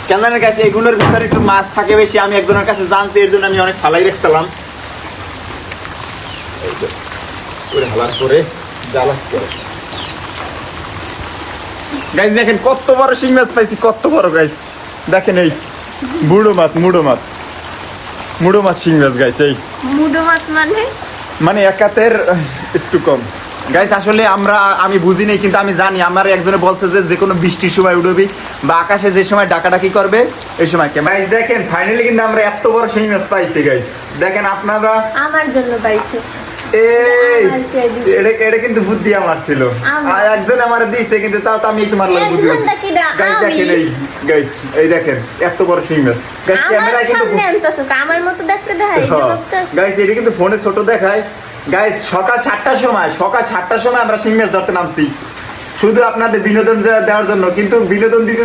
কেনজানের কাছে এগুলোর ভিতরে একটু মাছ থাকে বেশি, আমি একজনের কাছে জানছি, এর জন্য আমি অনেক ফালাই রেখেছিলাম। হালার করে গাইস দেখেন কত বড় শিং মাছ পাইছি, কত বড় গাইস। দেখেন এই মুড়ো মাছ শিং মাছ গাইস। এই মুড়ো মাছ মানে একাতের একটু কম গাইস। আসলে আমি বুঝি নাই, কিন্তু আমি জানি আমার একজনে বলছে যে কোনো বৃষ্টির সময় উঠবি বা আকাশে যে সময় ডাকাডাকি করবে এই সময় গাইস। দেখেন ফাইনালি কিন্তু আমরা এত বড় শিং মাছ পাইছি গাইস। দেখেন আপনারা আমার জন্য পাইছে। এটা কিন্তু বুদ্ধি আমার ছিল, আর একজন আমার দিয়েছে, কিন্তু তাও তো আমি তোমার লাগে বুদ্ধি গাইস। দেখেন গাইস, এই দেখেন এত বড় শিং মাছ গাইস। ক্যামেরা কিন্তু আমার মতো দেখতে দেখায় গাইস, এটা কিন্তু ফোনে ছোট দেখায় গাইস। সকাল 7টার সময় আমরা শিং মাছ ধরতে নামছি শুধু আপনাদের বিনোদন দেওয়ার জন্য, কিন্তু বিনোদন দিতে